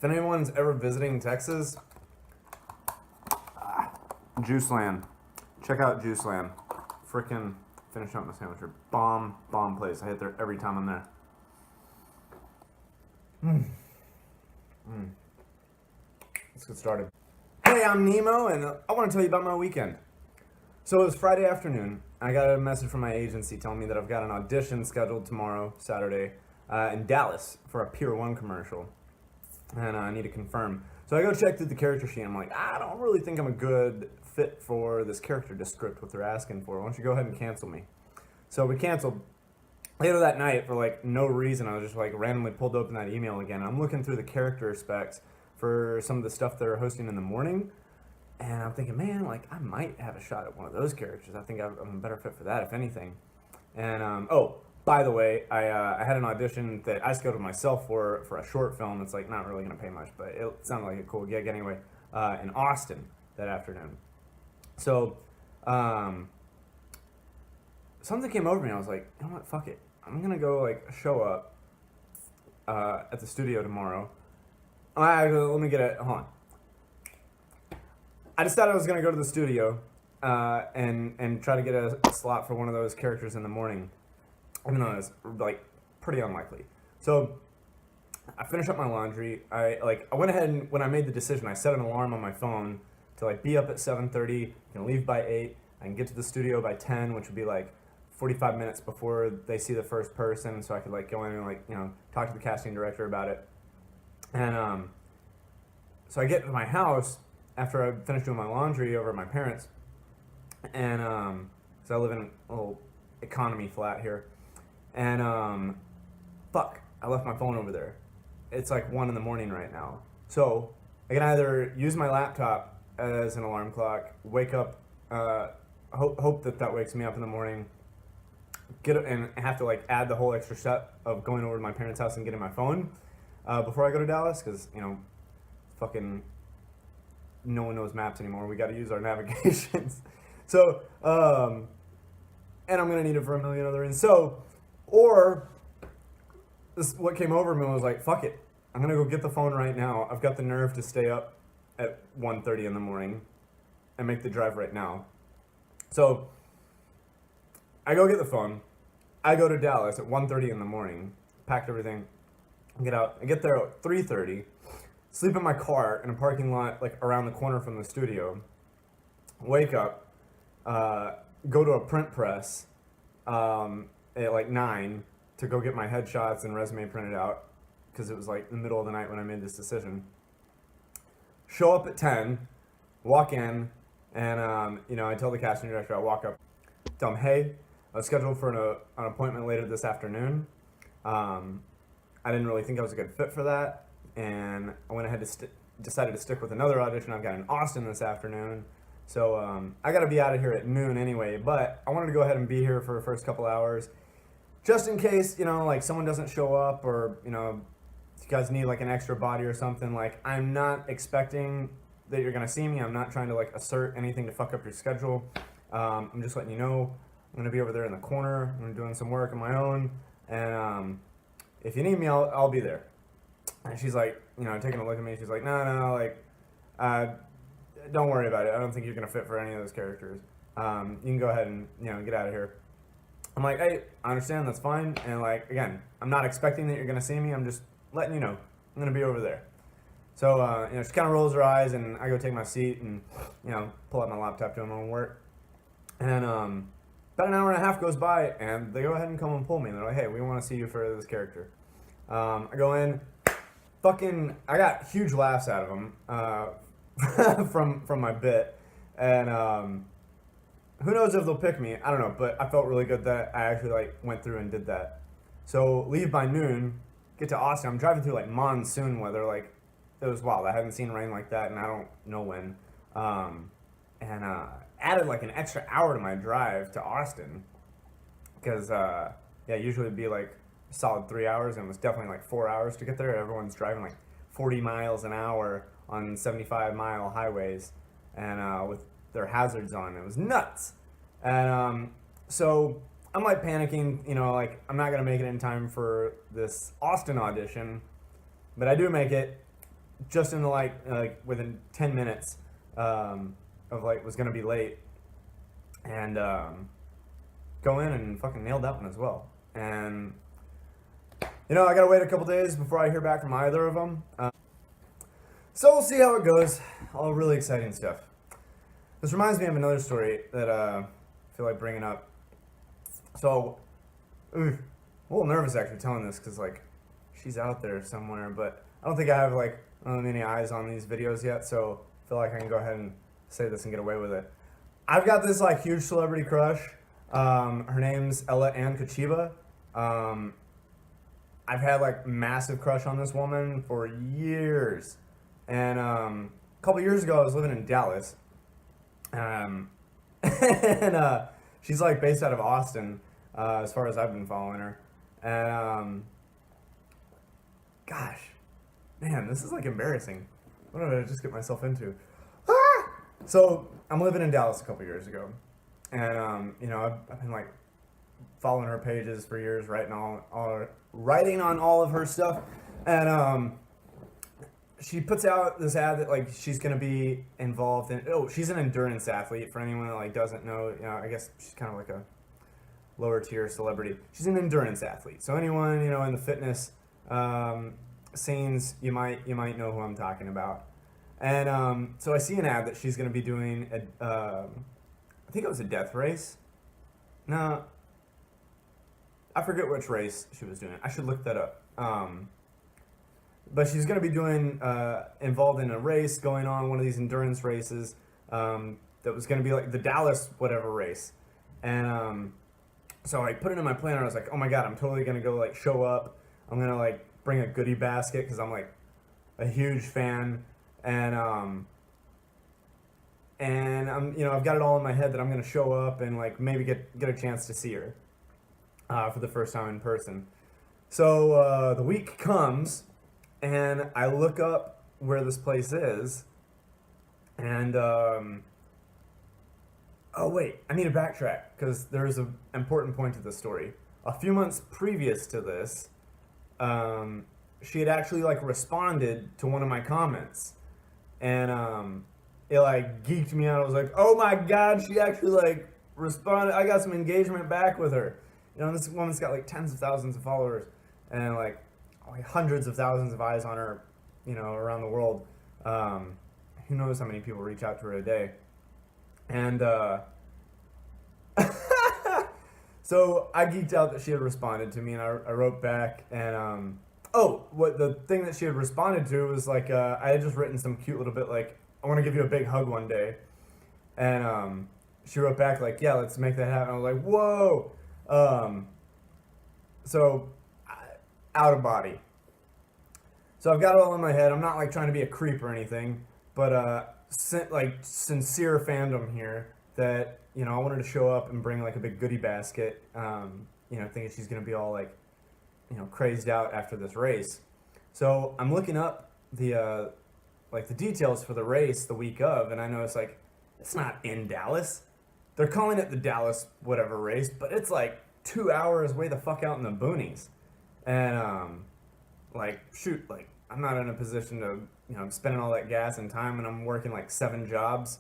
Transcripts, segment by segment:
If anyone's ever visiting Texas, Juiceland. Check out Juiceland. Frickin' finish up my sandwich here. Bomb place. I hit there every time I'm there. Let's get started. Hey, I'm Nemo, and I want to tell you about my weekend. So it was Friday afternoon. I got a message from my agency telling me that I've got an audition scheduled tomorrow, Saturday, in Dallas for a Pier 1 commercial. And I need to confirm. So I go check through the character sheet. I'm like, I don't really think I'm a good fit for this character descript, what they're asking for. Why don't you go ahead and cancel me? So we canceled. Later that night, for like no reason, I was just like randomly pulled open that email again. I'm looking through the character specs for some of the stuff they're hosting in the morning. And I'm thinking, man, like I might have a shot at one of those characters. I think I'm a better fit for that, if anything. And by the way, I had an audition that I scheduled myself for a short film that's like not really gonna pay much, but it sounded like a cool gig anyway, in Austin that afternoon. So something came over me. I was like, you know what, fuck it. I'm gonna go like show up at the studio tomorrow. Let me get it. Hold on. I decided I was gonna go to the studio and try to get a slot for one of those characters in the morning, even though it's like pretty unlikely. So I finished up my laundry. I went ahead and when I made the decision, I set an alarm on my phone to like be up at 7:30. I can leave by 8. I can get to the studio by 10, which would be like 45 minutes before they see the first person, so I could like go in and like talk to the casting director about it. And so I get to my house after I finished doing my laundry over at my parents, and so I live in a little economy flat here, and I left my phone over there. It's like 1 a.m. right now, so I can either use my laptop as an alarm clock, wake up, hope that wakes me up in the morning, and have to like add the whole extra step of going over to my parents' house and getting my phone before I go to Dallas, because fucking no one knows maps anymore. We got to use our navigations. So, and I'm gonna need it for a million other reasons. So, or what came over me was like, fuck it. I'm gonna go get the phone right now. I've got the nerve to stay up at 1:30 in the morning and make the drive right now. So I go get the phone. I go to Dallas at 1:30 in the morning, packed everything, get out. I get there at 3:30, sleep in my car in a parking lot like around the corner from the studio, wake up, go to a print press at like 9 to go get my headshots and resume printed out, because it was like the middle of the night when I made this decision. Show up at 10, walk in, and I tell the casting director, I walk up, tell him, hey, I was scheduled for an appointment later this afternoon. I didn't really think I was a good fit for that, and I went ahead to decided to stick with another audition I've got in Austin this afternoon. So I got to be out of here at noon anyway, but I wanted to go ahead and be here for the first couple hours, just in case, like someone doesn't show up, or, if you guys need like an extra body or something. Like, I'm not expecting that you're going to see me. I'm not trying to like assert anything to fuck up your schedule. I'm just letting you know I'm going to be over there in the corner. I'm doing some work of my own, and if you need me, I'll be there. And she's like, taking a look at me. She's like, no, like, don't worry about it. I don't think you're going to fit for any of those characters. You can go ahead and, get out of here. I'm like, hey, I understand. That's fine. And like, again, I'm not expecting that you're going to see me. I'm just letting you know I'm going to be over there. So, she kind of rolls her eyes, and I go take my seat and, pull out my laptop, doing my own work. And about an hour and a half goes by, and they go ahead and come and pull me. And they're like, hey, we want to see you for this character. I go in, I got huge laughs out of them from my bit. And who knows if they'll pick me? I don't know, but I felt really good that I actually like went through and did that. So leave by noon, get to Austin. I'm driving through like monsoon weather, like it was wild. I haven't seen rain like that, and I don't know when. And added like an extra hour to my drive to Austin, because usually it'd be like a solid 3 hours, and it was definitely like 4 hours to get there. Everyone's driving like 40 miles an hour on 75-mile highways, and with their hazards on. It was nuts. And so I'm like panicking, like I'm not gonna make it in time for this Austin audition, but I do make it. just in the within 10 minutes of like was gonna be late, and go in and fucking nailed that one as well. And I gotta wait a couple days before I hear back from either of them. So we'll see how it goes. All really exciting stuff. This reminds me of another story that I feel like bringing up. So, a little nervous actually telling this because like she's out there somewhere, but I don't think I have like many eyes on these videos yet. So I feel like I can go ahead and say this and get away with it. I've got this like huge celebrity crush. Her name's Ella Ann Kachiba. I've had like massive crush on this woman for years. And a couple years ago, I was living in Dallas. And she's like based out of Austin, as far as I've been following her. And gosh, man, this is like embarrassing. What did I just get myself into? Ah! So I'm living in Dallas a couple years ago, and I've been like following her pages for years, writing on all of her stuff, and she puts out this ad that like she's gonna be involved in. Oh, she's an endurance athlete. For anyone that like doesn't know, I guess she's kind of like a lower tier celebrity. She's an endurance athlete. So anyone in the fitness scenes, you might know who I'm talking about. And so I see an ad that she's gonna be doing I think it was a death race. No, I forget which race she was doing. I should look that up. But she's going to be doing, involved in a race going on, one of these endurance races that was going to be like the Dallas whatever race. And so I put it in my planner. I was like, oh my God, I'm totally going to go like show up. I'm going to like bring a goodie basket because I'm like a huge fan. And I'm, I've got it all in my head that I'm going to show up and like maybe get a chance to see her for the first time in person. So the week comes. And I look up where this place is, and oh wait, I need to backtrack because there's an important point to the story. A few months previous to this, she had actually like responded to one of my comments, and it like geeked me out. I was like, oh my God, she actually like responded. I got some engagement back with her. This woman's got like tens of thousands of followers, and like hundreds of thousands of eyes on her, around the world. Who knows how many people reach out to her a day. And so I geeked out that she had responded to me, and I wrote back, and what the thing that she had responded to was like, I had just written some cute little bit like, I want to give you a big hug one day. And she wrote back like, yeah, let's make that happen. I was like, whoa. So out of body. So I've got it all in my head. I'm not like trying to be a creep or anything, but like sincere fandom here that I wanted to show up and bring like a big goodie basket. Thinking she's gonna be all like crazed out after this race. So I'm looking up the the details for the race the week of, and I notice like it's not in Dallas. They're calling it the Dallas whatever race, but it's like 2 hours way the fuck out in the boonies. And I'm not in a position to I'm spending all that gas and time, and I'm working like 7 jobs.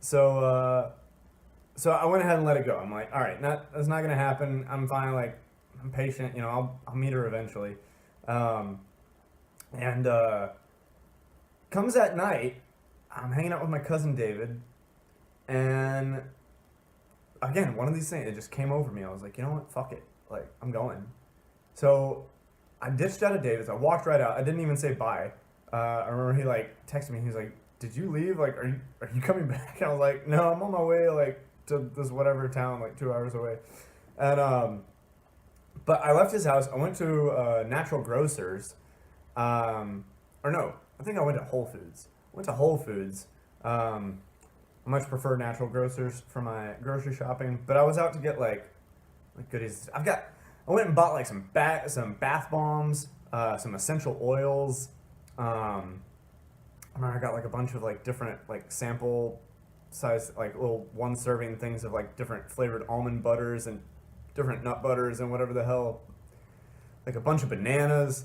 So I went ahead and let it go. I'm like, all right, that's not gonna happen. I'm fine. Like, I'm patient. I'll meet her eventually. And comes at night. I'm hanging out with my cousin David, and again, one of these things, it just came over me. I was like, you know what? Fuck it. Like, I'm going. So I ditched out of David's. I walked right out. I didn't even say bye. I remember he like texted me. He was like, did you leave? Like, are you coming back? And I was like, no, I'm on my way like to this whatever town like 2 hours away. And but I left his house. I went to Natural Grocers. Or no, I think I went to Whole Foods. I much prefer Natural Grocers for my grocery shopping, but I was out to get like goodies. I went and bought like some bath bombs, some essential oils. I remember I got like a bunch of like different like sample size like little 1 serving things of like different flavored almond butters and different nut butters and whatever the hell. Like a bunch of bananas.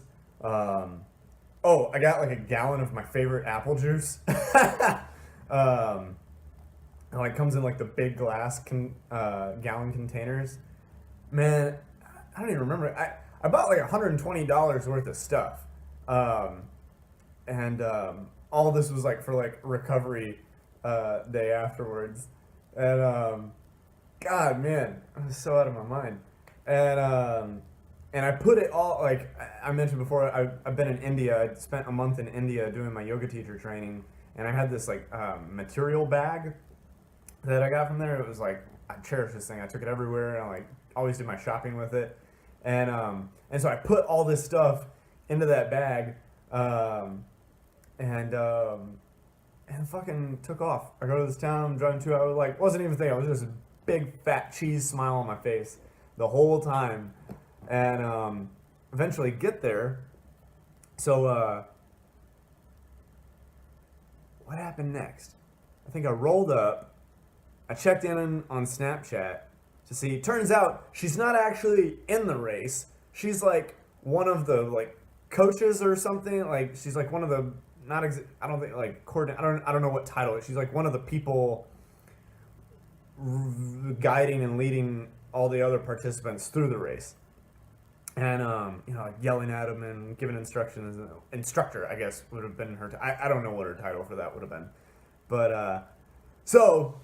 Oh, I got like a gallon of my favorite apple juice. And like comes in like the big glass gallon containers. Man, I don't even remember. I bought like $120 worth of stuff, um, and all this was like for like recovery day afterwards, and God, man, I was so out of my mind, and and I put it all like I mentioned before. I've been in India. I spent a month in India doing my yoga teacher training, and I had this like material bag that I got from there. It was like I cherish this thing. I took it everywhere, and I like always did my shopping with it, and so I put all this stuff into that bag, and fucking took off. I go to this town. I'm driving 2 hours. Like wasn't even thinking. I was just a big fat cheese smile on my face the whole time, and eventually get there. So what happened next? I think I rolled up. I checked in on Snapchat to see. Turns out she's not actually in the race. She's like one of the like coaches or something. Like she's like one of the I don't think like I don't know what title. She's like one of the people guiding and leading all the other participants through the race. And like yelling at them and giving instructions. Instructor, I guess, would have been her. I don't know what her title for that would have been, but so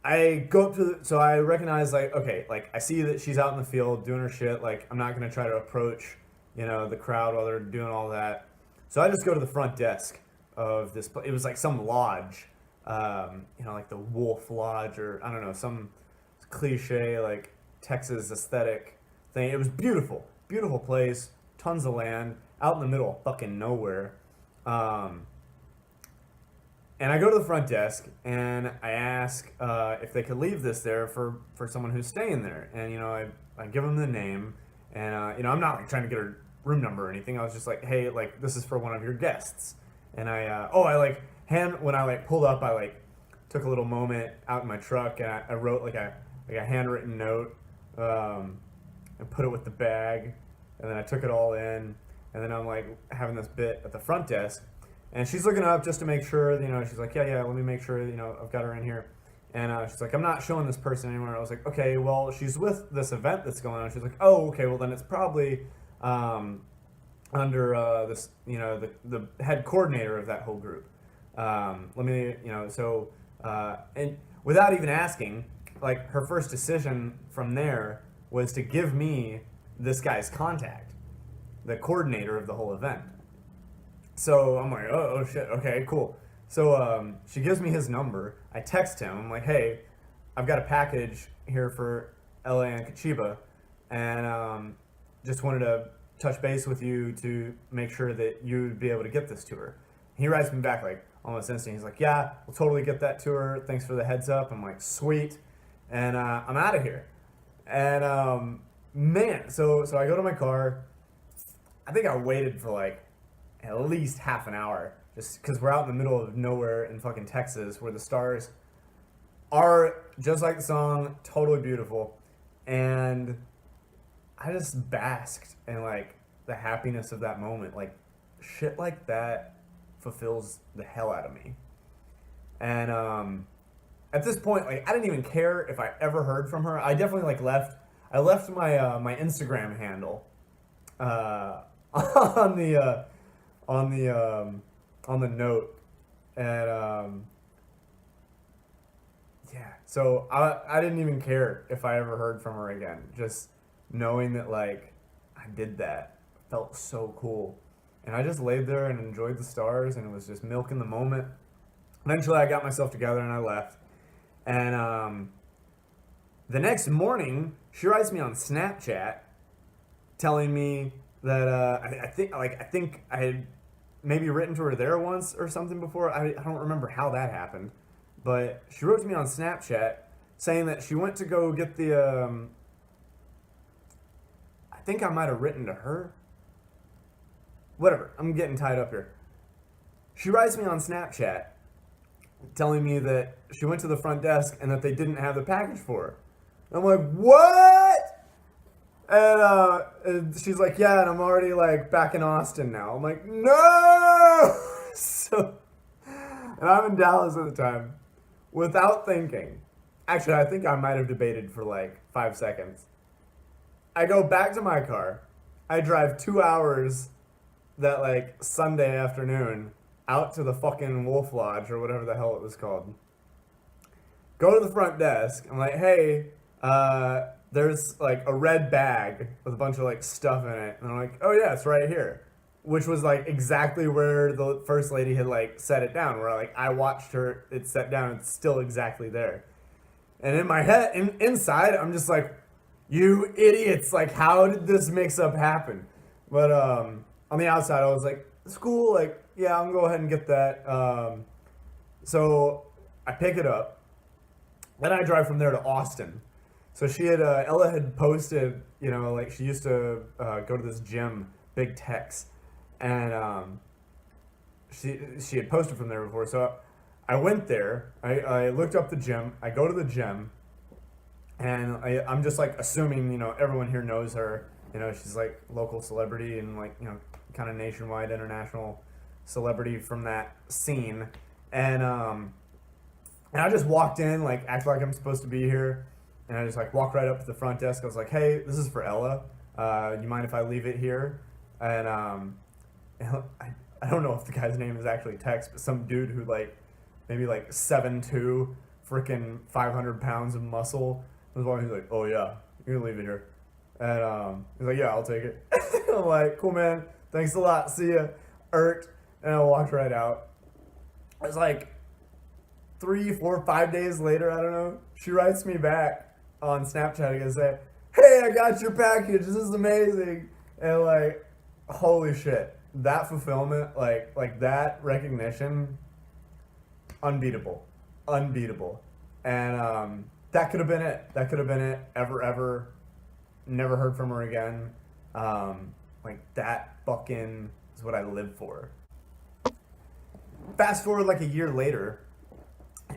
I go up to so I recognize like okay, like I see that she's out in the field doing her shit. Like I'm not gonna try to approach the crowd while they're doing all that. So I just go to the front desk of this. It was like some lodge, like the Wolf Lodge or I don't know, some cliche like Texas aesthetic thing. It was beautiful, beautiful place, tons of land, out in the middle of fucking nowhere. And I go to the front desk and I ask if they could leave this there for someone who's staying there. And I give them the name, and I'm not like trying to get her room number or anything. I was just like, hey, like this is for one of your guests. And when I like pulled up, I like took a little moment out in my truck and I wrote like a handwritten note and put it with the bag, and then I took it all in, and then I'm like having this bit at the front desk. And she's looking up just to make sure, she's like, yeah, let me make sure, I've got her in here. And she's like, I'm not showing this person anywhere. I was like, okay, well, she's with this event that's going on. She's like, oh, okay, well, then it's probably under this, the head coordinator of that whole group. Let me, and without even asking, like, her first decision from there was to give me this guy's contact, the coordinator of the whole event. So I'm like, oh shit, okay, cool. So she gives me his number. I text him. I'm like, hey, I've got a package here for LA and Kachiba, and just wanted to touch base with you to make sure that you'd be able to get this to her. He writes me back like almost instantly. He's like, yeah, we'll totally get that to her. Thanks for the heads up. I'm like, sweet. And I'm out of here. And man, so I go to my car. I think I waited for like at least half an hour, just because we're out in the middle of nowhere in fucking Texas, where the stars are just like the song, totally beautiful, and I just basked in like the happiness of that moment. Like shit like that fulfills the hell out of me. And at this point, like I didn't even care if I ever heard from her. I definitely like left. I left my my Instagram handle on the note, and yeah, so I didn't even care if I ever heard from her again. Just knowing that like I did that felt so cool, and I just laid there and enjoyed the stars, and it was just milking the moment. Eventually I got myself together and I left, and the next morning she writes me on Snapchat telling me that I think I had maybe written to her there once or something before. I don't remember how that happened, but she wrote to me on Snapchat saying that she went to go get the I think I might have written to her. Whatever, I'm getting tied up here. She writes me on Snapchat telling me that she went to the front desk and that they didn't have the package for her. And I'm like, what? And she's like, yeah, and I'm already like back in Austin now. I'm like, no. So, and I'm in Dallas at the time, without thinking. Actually, I think I might have debated for like 5 seconds. I go back to my car. I drive 2 hours that like Sunday afternoon out to the fucking Wolf Lodge or whatever the hell it was called. Go to the front desk. I'm like, hey, there's like a red bag with a bunch of like stuff in it. And I'm like, oh yeah, it's right here. Which was like exactly where the first lady had like set it down. Where like I watched her, it set down, it's still exactly there. And in my head, inside, I'm just like, you idiots! Like, how did this mix-up happen? But on the outside, I was like, it's cool. Like, yeah, I'm gonna go ahead and get that. So I pick it up. Then I drive from there to Austin. So Ella had posted, like she used to go to this gym, Big Tex, and she had posted from there before. So I went there. I looked up the gym. I go to the gym, and I'm just like assuming, everyone here knows her. She's like local celebrity and like, kind of nationwide, international celebrity from that scene. And I just walked in, like, act like I'm supposed to be here. And I just, like, walked right up to the front desk. I was like, hey, this is for Ella. You mind if I leave it here? And I don't know if the guy's name is actually Tex, but some dude who, like, maybe, like, 7'2", freaking 500 pounds of muscle was walking. He's like, oh, yeah, you're going to leave it here. And he's like, yeah, I'll take it. I'm like, cool, man. Thanks a lot. See ya. Irked. And I walked right out. I was like, 3, 4, 5 days later, I don't know, she writes me back on Snapchat and say, hey, I got your package, this is amazing. And like, holy shit, that fulfillment, like that recognition, unbeatable. And that could have been it. Ever. Never heard from her again. Like that fucking is what I live for. Fast forward like a year later,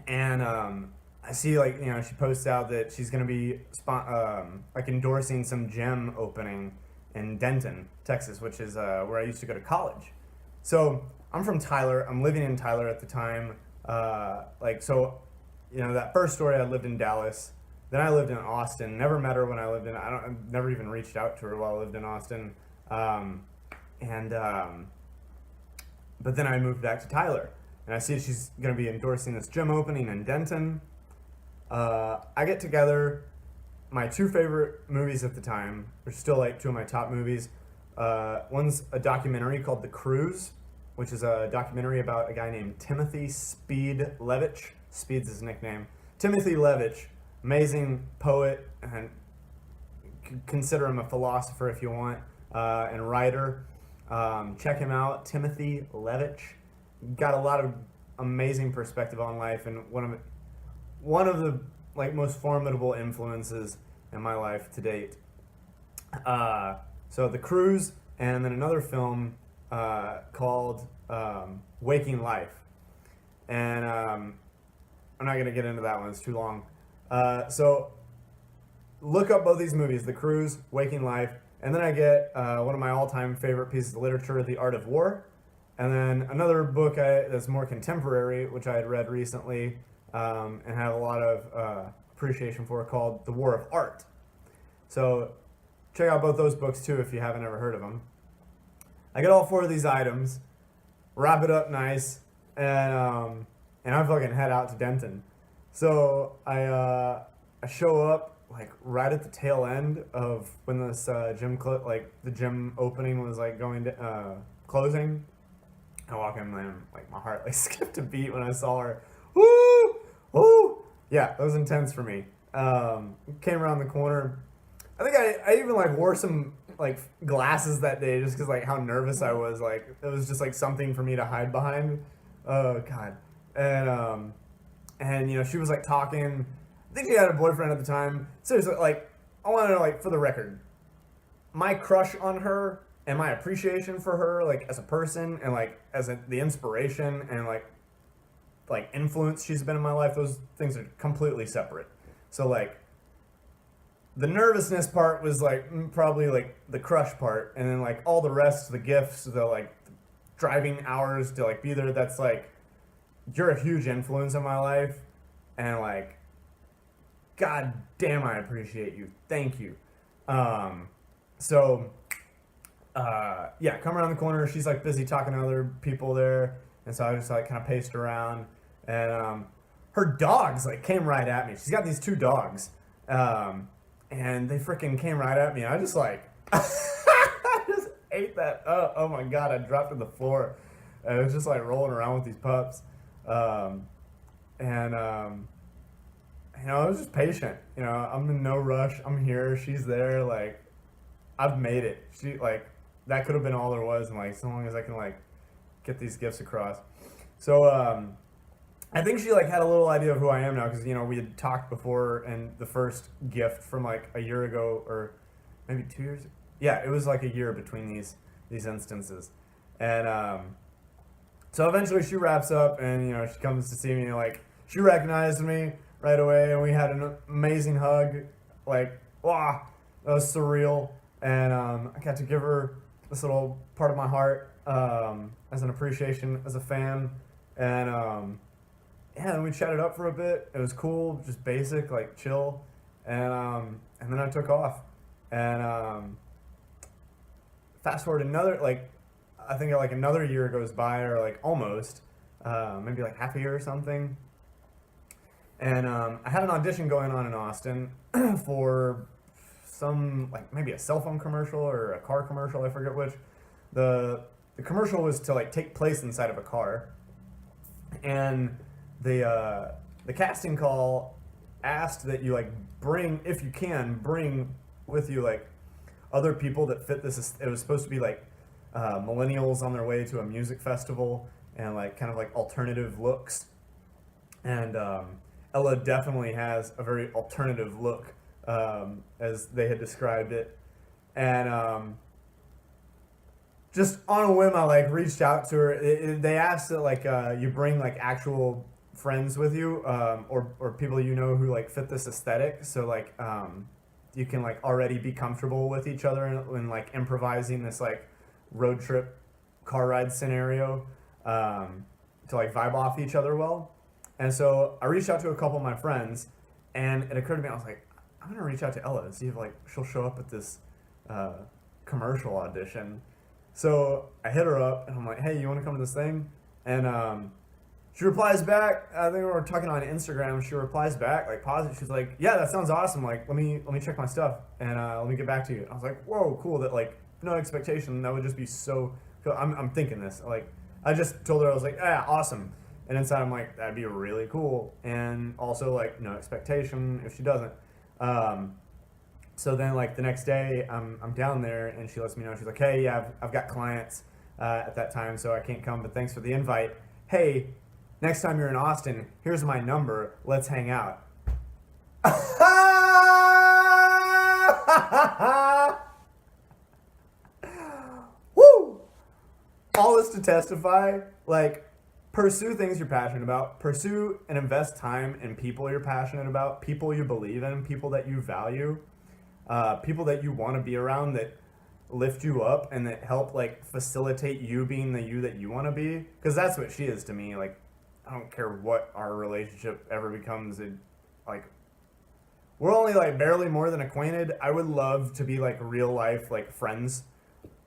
and I see like, she posts out that she's gonna be like endorsing some gym opening in Denton, Texas, which is where I used to go to college. So I'm from Tyler. I'm living in Tyler at the time. That first story, I lived in Dallas. Then I lived in Austin. Never met her when I lived in. I never even reached out to her while I lived in Austin. But then I moved back to Tyler. And I see she's going to be endorsing this gym opening in Denton. I get together my 2 favorite movies at the time, which are still like 2 of my top movies. One's a documentary called The Cruise, which is a documentary about a guy named Timothy Speed Levitch. Speed's his nickname. Timothy Levitch, amazing poet, and consider him a philosopher if you want, and writer. Check him out, Timothy Levitch. Got a lot of amazing perspective on life, and one of the like most formidable influences in my life to date. So The Cruise, and then another film called Waking Life, and I'm not gonna get into that one; it's too long. So look up both these movies, The Cruise, Waking Life, and then I get one of my all-time favorite pieces of literature, The Art of War. And then another book that's more contemporary, which I had read recently and have a lot of appreciation for, called The War of Art. So check out both those books too if you haven't ever heard of them. I get all 4 of these items, wrap it up nice, and I fucking head out to Denton. So I show up like right at the tail end of when this the gym opening was like closing. I walk in and like my heart like skipped a beat when I saw her. Woo! Woo! Yeah, that was intense for me. Came around the corner. I think I even like wore some like glasses that day just because like how nervous I was. Like it was just like something for me to hide behind. Oh God. And she was like talking. I think she had a boyfriend at the time. Seriously, like I want to know, like, for the record, my crush on her and my appreciation for her, like, as a person and, like, the inspiration and, like, influence she's been in my life, those things are completely separate. So, like, the nervousness part was like probably like the crush part, and then like all the rest, the gifts, the like driving hours to like be there. That's like you're a huge influence in my life, and like god damn, I appreciate you. Thank you. Um, so yeah, come around the corner. She's like busy talking to other people there, and so I just like kind of paced around, and her dogs like came right at me. She's got these two dogs, and they freaking came right at me. And I just like, I just ate that up. Oh my god, I dropped to the floor. And it was just like rolling around with these pups, and you know, I was just patient. You know, I'm in no rush. I'm here. She's there. Like, I've made it. She like that could have been all there was, and like so long as I can like get these gifts across. So I think she like had a little idea of who I am now because you know we had talked before, and the first gift from like a year ago or maybe 2 years. Yeah, it was like a year between these instances, and so eventually she wraps up, and you know she comes to see me. Like she recognized me right away, and we had an amazing hug. Like wow, that was surreal, and I got to give her this little part of my heart as an appreciation as a fan, and yeah, and we chatted up for a bit. It was cool, just basic, like chill, and then I took off, and fast forward another like, I think like another year goes by or like almost, maybe like half a year or something, and I had an audition going on in Austin for some like maybe a cell phone commercial or a car commercial, I forget which. The commercial was to like take place inside of a car, and the casting call asked that you like bring, if you can, bring with you like other people that fit this. It was supposed to be like millennials on their way to a music festival and like kind of like alternative looks, and Ella definitely has a very alternative look, as they had described it, and just on a whim, I like reached out to her. They asked that like you bring like actual friends with you, or people you know who like fit this aesthetic. So like you can like already be comfortable with each other and like improvising this like road trip car ride scenario, to like vibe off each other well. And so I reached out to a couple of my friends, and it occurred to me, I was like, I'm gonna reach out to Ella and see if like she'll show up at this commercial audition. So I hit her up and I'm like, hey, you want to come to this thing? And she replies back. I think we were talking on Instagram. She replies back like positive. She's like, yeah, that sounds awesome. Like, let me check my stuff and let me get back to you. I was like, whoa, cool. That like no expectation. That would just be so. I'm thinking this. Like, I just told her, I was like, yeah, awesome. And inside I'm like, that'd be really cool. And also like no expectation if she doesn't. So then like the next day I'm down there and she lets me know. She's like, hey, yeah, I've got clients at that time, so I can't come, but thanks for the invite. Hey, next time you're in Austin, here's my number. Let's hang out. Woo! All this to testify, like, pursue things you're passionate about. Pursue and invest time in people you're passionate about, people you believe in, people that you value. People that you want to be around that lift you up and that help like facilitate you being the you that you want to be, because that's what she is to me. Like, I don't care what our relationship ever becomes. Like, we're only like barely more than acquainted. I would love to be like real life like friends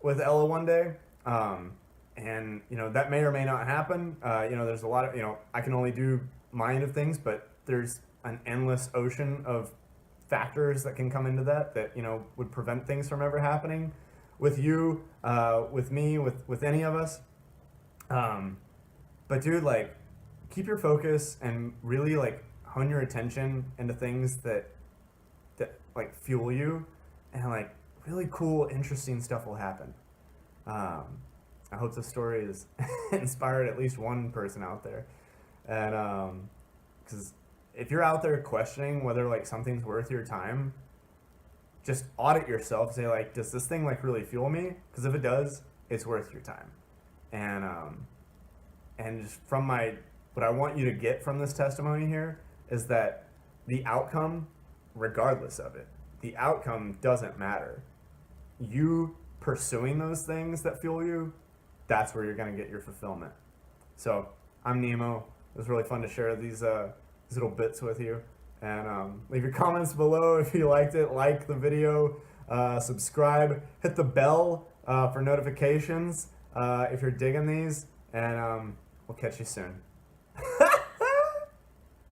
with Ella one day, and you know that may or may not happen. You know, there's a lot of, you know, I can only do my end of things, but there's an endless ocean of factors that can come into that you know would prevent things from ever happening with you, with me, with any of us. But dude, like, keep your focus and really like hone your attention into things that like fuel you, and like really cool, interesting stuff will happen. I hope this story has inspired at least one person out there, and because if you're out there questioning whether like something's worth your time, just audit yourself. Say like, does this thing like really fuel me? Because if it does, it's worth your time. And just from what I want you to get from this testimony here is that the outcome, regardless of it, the outcome doesn't matter. You pursuing those things that fuel you, that's where you're going to get your fulfillment. So I'm Nemo. It was really fun to share these little bits with you. And leave your comments below if you liked it. Like the video, subscribe, hit the bell for notifications if you're digging these, and we'll catch you soon.